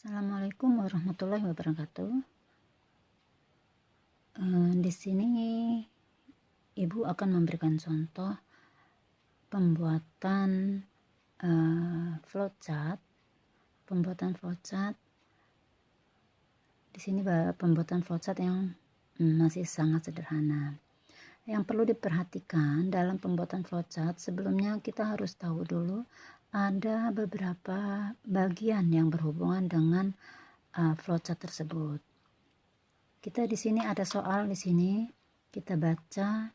Assalamualaikum warahmatullahi wabarakatuh. Di sini Ibu akan memberikan contoh pembuatan flowchart. Di sini pembuatan flowchart yang masih sangat sederhana. Yang perlu diperhatikan dalam pembuatan flowchart, sebelumnya kita harus tahu dulu ada beberapa bagian yang berhubungan dengan flowchart tersebut. Kita di sini ada soal di sini, kita baca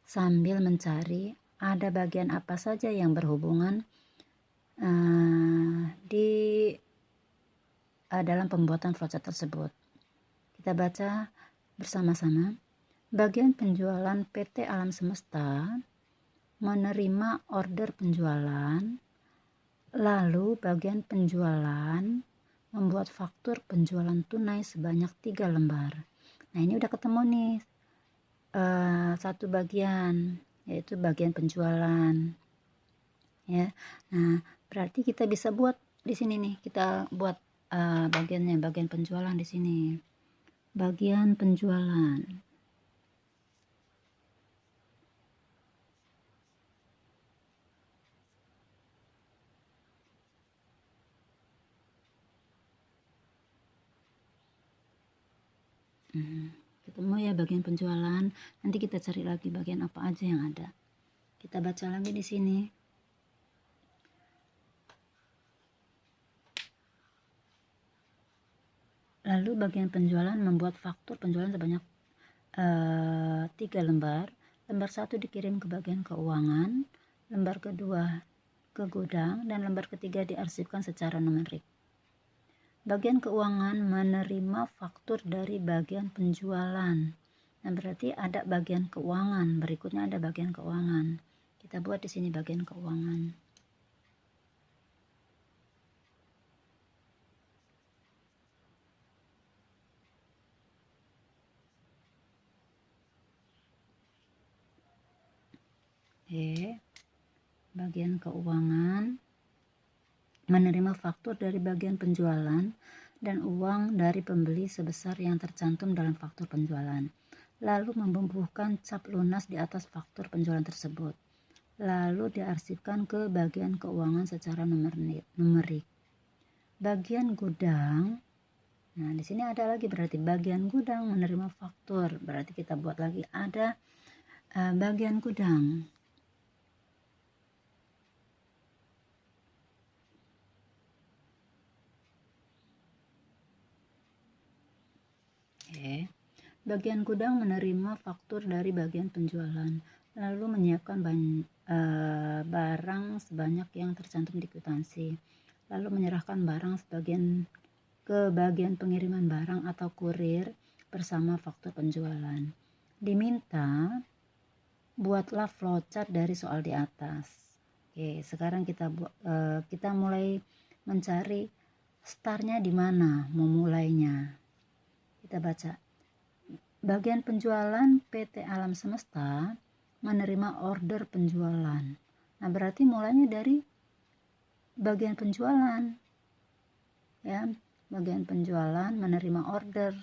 sambil mencari ada bagian apa saja yang berhubungan dalam pembuatan flowchart tersebut. Kita baca bersama-sama. Bagian penjualan PT Alam Semesta menerima order penjualan, lalu bagian penjualan membuat faktur penjualan tunai sebanyak 3 lembar. Nah, ini udah ketemu nih satu bagian, yaitu bagian penjualan ya. Nah, berarti kita bisa buat di sini nih, kita buat bagian penjualan di sini. Bagian penjualan. Ketemu ya bagian penjualan. Nanti kita cari lagi bagian apa aja yang ada. Kita baca lagi di sini. Lalu bagian penjualan membuat faktur penjualan sebanyak 3 lembar. Lembar 1 dikirim ke bagian keuangan, lembar kedua ke gudang, dan lembar ketiga diarsipkan secara numerik. Bagian keuangan menerima faktur dari bagian penjualan. Nah, berarti ada bagian keuangan, berikutnya ada bagian keuangan. Kita buat di sini bagian keuangan. Bagian keuangan menerima faktur dari bagian penjualan dan uang dari pembeli sebesar yang tercantum dalam faktur penjualan, lalu membubuhkan cap lunas di atas faktur penjualan tersebut, lalu diarsipkan ke bagian keuangan secara numerik. Bagian gudang, nah di sini ada lagi, berarti bagian gudang menerima faktur, berarti kita buat lagi ada bagian gudang. Bagian gudang menerima faktur dari bagian penjualan, lalu menyiapkan barang sebanyak yang tercantum di kwitansi, lalu menyerahkan barang sebagian ke bagian pengiriman barang atau kurir bersama faktur penjualan. Diminta buatlah flowchart dari soal di atas. Oke, sekarang kita mulai mencari startnya di mana, mau mulainya. Kita baca. Bagian penjualan PT Alam Semesta menerima order penjualan. Nah, berarti mulainya dari bagian penjualan. Ya, bagian penjualan menerima order.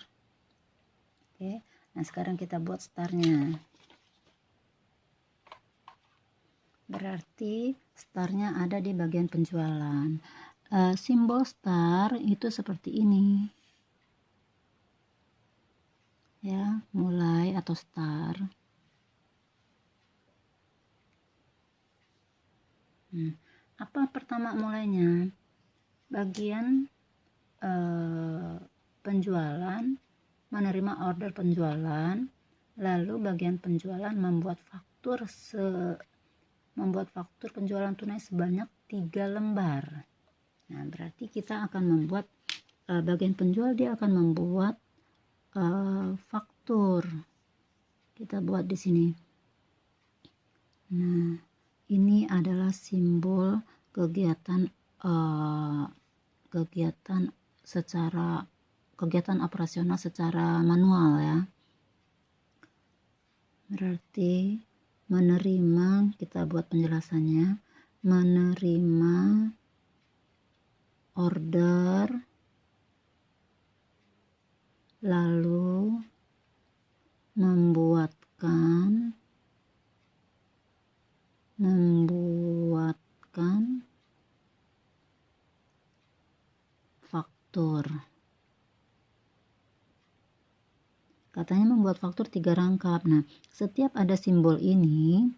Oke. Nah, sekarang kita buat startnya. Berarti startnya ada di bagian penjualan. Simbol star itu seperti ini. Ya, mulai atau start. Apa pertama mulainya? Bagian penjualan menerima order penjualan, lalu bagian penjualan membuat faktur penjualan tunai sebanyak 3 lembar. Nah, berarti kita akan membuat bagian penjual, dia akan membuat faktur. Kita buat di sini. Nah, ini adalah simbol kegiatan operasional secara manual ya. Berarti menerima, kita buat penjelasannya, menerima order faktur. Katanya membuat faktur 3 rangkap. Nah, setiap ada simbol ini,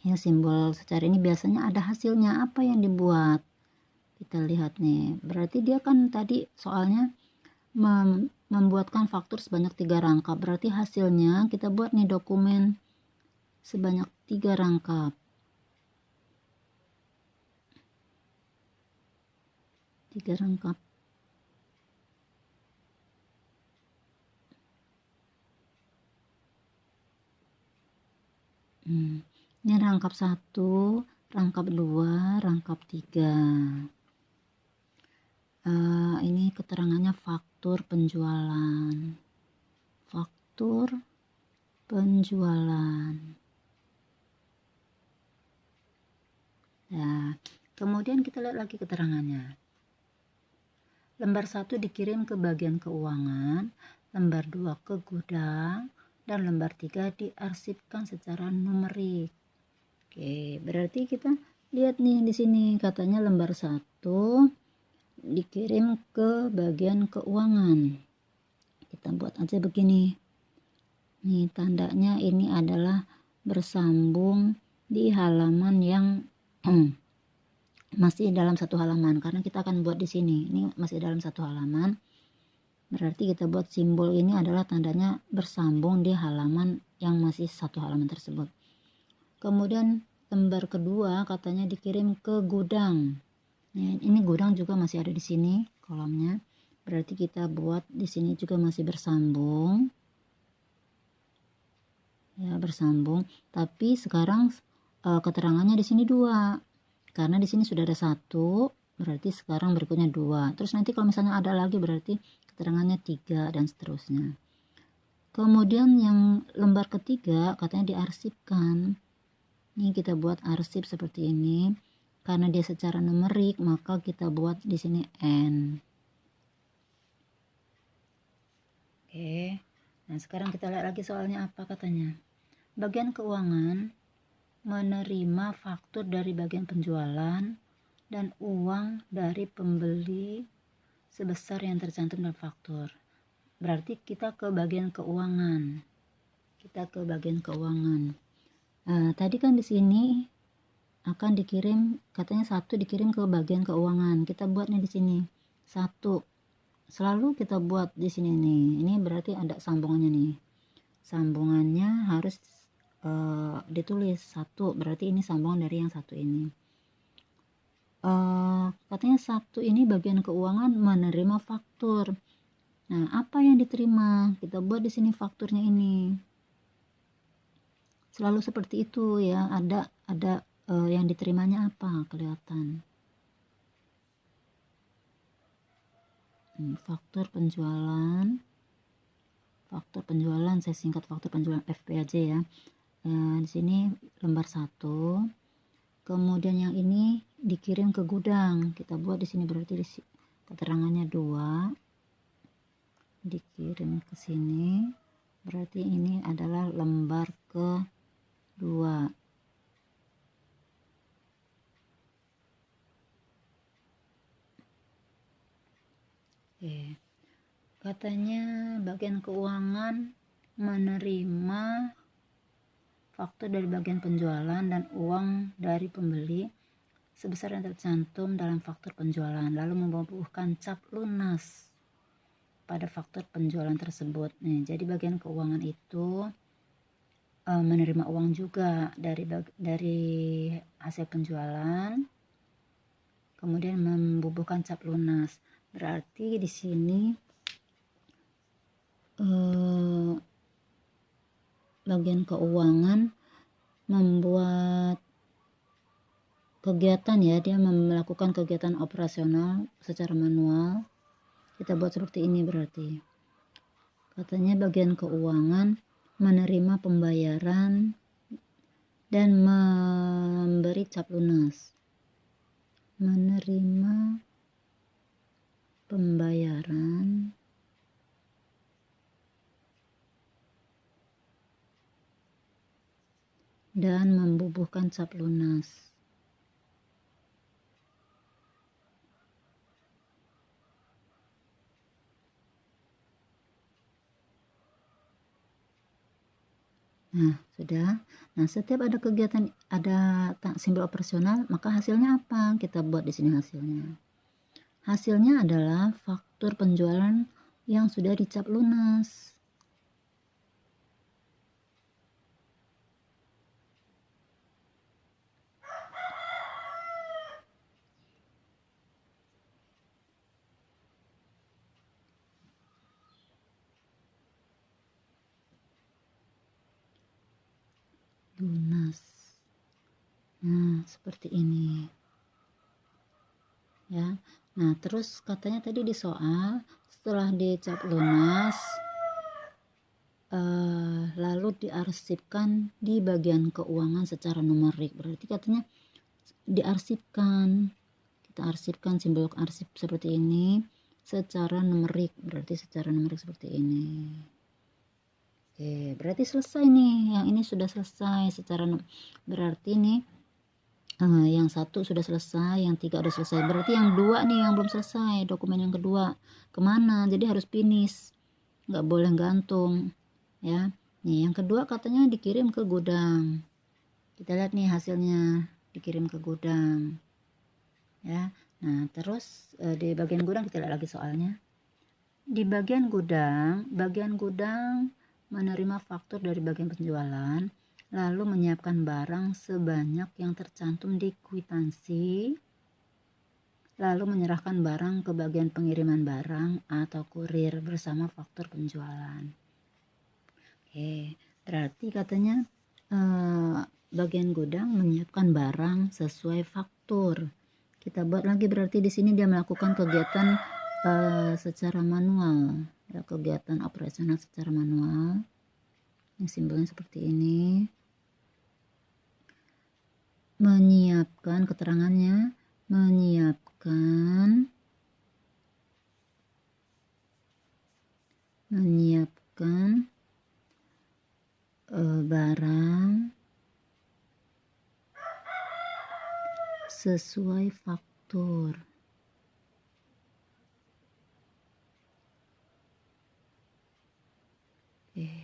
ya simbol secara ini biasanya ada hasilnya apa yang dibuat. Kita lihat nih, berarti dia kan tadi soalnya membuatkan faktur sebanyak 3 rangkap. Berarti hasilnya kita buat nih dokumen sebanyak 3 rangkap. 3 rangkap. Ini rangkap 1, rangkap 2, rangkap 3. Ini keterangannya faktur penjualan. Faktur penjualan. Nah, kemudian kita lihat lagi keterangannya. Lembar 1 dikirim ke bagian keuangan, lembar 2 ke gudang, dan lembar 3 diarsipkan secara numerik. Oke, berarti kita lihat nih di sini katanya lembar 1 dikirim ke bagian keuangan. Kita buat aja begini. Nih tandanya ini adalah bersambung di halaman yang masih dalam satu halaman, karena kita akan buat di sini. Ini masih dalam satu halaman. Berarti kita buat simbol ini adalah tandanya bersambung di halaman yang masih satu halaman tersebut. Kemudian lembar kedua katanya dikirim ke gudang. Nah, ini gudang juga masih ada di sini kolomnya. Berarti kita buat di sini juga masih bersambung. Ya, bersambung. Tapi sekarang keterangannya di sini 2. Karena di sini sudah ada 1, berarti sekarang berikutnya 2. Terus nanti kalau misalnya ada lagi berarti keterangannya 3 dan seterusnya. Kemudian yang lembar ketiga katanya diarsipkan. Ini kita buat arsip seperti ini. Karena dia secara numerik, maka kita buat di sini N. Oke. Nah, sekarang kita lihat lagi soalnya apa katanya. Bagian keuangan menerima faktur dari bagian penjualan dan uang dari pembeli sebesar yang tercantum dalam faktur. Berarti kita ke bagian keuangan. Tadi kan di sini akan dikirim, katanya 1 dikirim ke bagian keuangan. Kita buatnya di sini 1. Selalu kita buat di sini nih. Ini berarti ada sambungannya nih. Sambungannya harus ditulis 1. Berarti ini sambungan dari yang 1 ini. Katanya 1 ini bagian keuangan menerima faktur. Nah, apa yang diterima? Kita buat di sini fakturnya ini. Selalu seperti itu ya. Ada yang diterimanya apa? Kelihatan. Faktur penjualan. Faktur penjualan saya singkat faktur penjualan FP aja ya. Di sini lembar 1. Kemudian yang ini dikirim ke gudang. Kita buat di sini berarti keterangannya 2. Dikirim ke sini. Berarti ini adalah lembar ke-2. Oke. Katanya bagian keuangan menerima faktur dari bagian penjualan dan uang dari pembeli sebesar yang tercantum dalam faktur penjualan, lalu membubuhkan cap lunas pada faktur penjualan tersebut. Nih, jadi bagian keuangan itu menerima uang juga dari hasil penjualan, kemudian membubuhkan cap lunas. Berarti di sini bagian keuangan membuat kegiatan ya, dia melakukan kegiatan operasional secara manual. Kita buat seperti ini berarti. Katanya bagian keuangan menerima pembayaran dan memberi cap lunas. Menerima pembayaran dan membubuhkan cap lunas. Nah, sudah. Nah, setiap ada kegiatan, ada simbol operasional, maka hasilnya apa? Kita buat di sini hasilnya. Hasilnya adalah faktur penjualan yang sudah dicap lunas. Lunas. Nah, seperti ini. Ya. Nah, terus katanya tadi di soal, setelah dicap lunas, lalu diarsipkan di bagian keuangan secara numerik. Berarti katanya diarsipkan. Kita arsipkan, simbol arsip seperti ini secara numerik. Berarti secara numerik seperti ini. Oke, berarti selesai nih. Yang ini sudah selesai secara berarti nih yang satu sudah selesai, yang tiga sudah selesai. Berarti yang dua nih yang belum selesai, dokumen yang kedua kemana? Jadi harus finish, nggak boleh gantung ya. Nih yang kedua katanya dikirim ke gudang. Kita lihat nih hasilnya, dikirim ke gudang ya. Nah terus di bagian gudang kita lihat lagi soalnya. Di bagian gudang menerima faktur dari bagian penjualan, lalu menyiapkan barang sebanyak yang tercantum di kwitansi, lalu menyerahkan barang ke bagian pengiriman barang atau kurir bersama faktur penjualan. Oke, berarti katanya bagian gudang menyiapkan barang sesuai faktur. Kita buat lagi, berarti di sini dia melakukan kegiatan secara manual ya, kegiatan operasional secara manual. Ini simbolnya seperti ini. Menyiapkan, keterangannya menyiapkan barang sesuai faktur. Oke.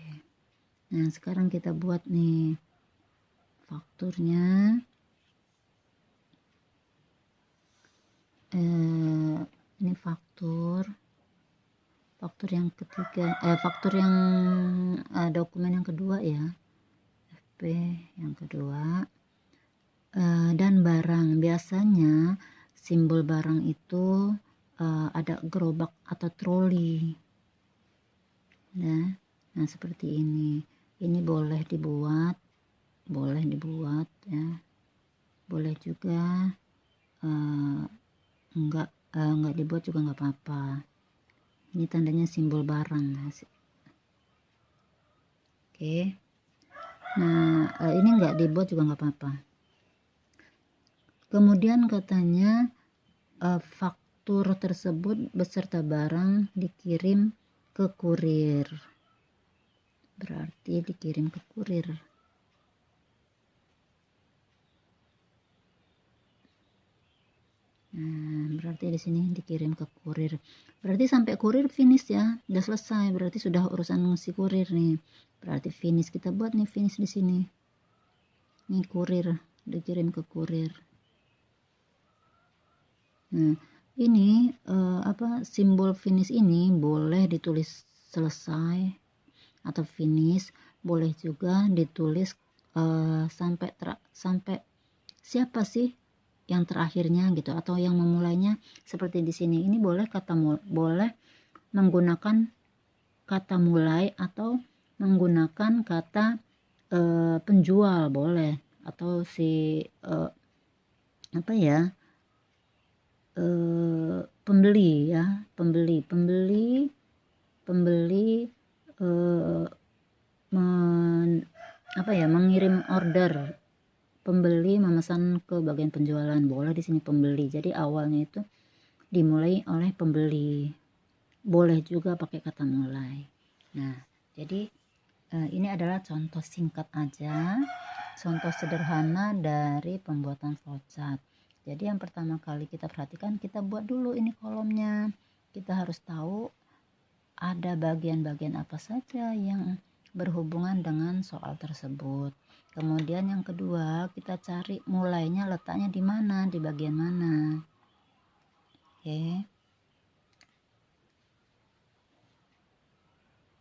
Nah, sekarang kita buat nih fakturnya. Ini faktur yang ketiga, faktur yang dokumen yang kedua ya, FP yang kedua. Dan barang, biasanya simbol barang itu ada gerobak atau troli ya. Nah seperti ini boleh dibuat ya, boleh juga enggak dibuat juga nggak apa-apa. Ini tandanya simbol barang. Oke. Nah ini enggak dibuat juga nggak apa-apa. Kemudian katanya faktur tersebut beserta barang dikirim ke kurir. Berarti dikirim ke kurir. Nah, berarti di sini dikirim ke kurir. Berarti sampai kurir finish ya, udah selesai. Berarti sudah urusan si kurir nih. Berarti finish, kita buat nih finish di sini. Ini kurir, dikirim ke kurir. Nah, ini simbol finish ini boleh ditulis selesai atau finish, boleh juga ditulis sampai siapa sih yang terakhirnya gitu atau yang memulainya, seperti di sini. Ini boleh boleh menggunakan kata mulai atau menggunakan kata penjual boleh, atau si pembeli ya, pembeli mengirim order. Pembeli memesan ke bagian penjualan, boleh di sini pembeli. Jadi awalnya itu dimulai oleh pembeli. Boleh juga pakai kata mulai. Nah, jadi ini adalah contoh singkat aja, contoh sederhana dari pembuatan flowchart. Jadi yang pertama kali kita perhatikan, kita buat dulu ini kolomnya. Kita harus tahu ada bagian-bagian apa saja yang berhubungan dengan soal tersebut. Kemudian yang kedua, kita cari mulainya letaknya di mana, di bagian mana. Oke.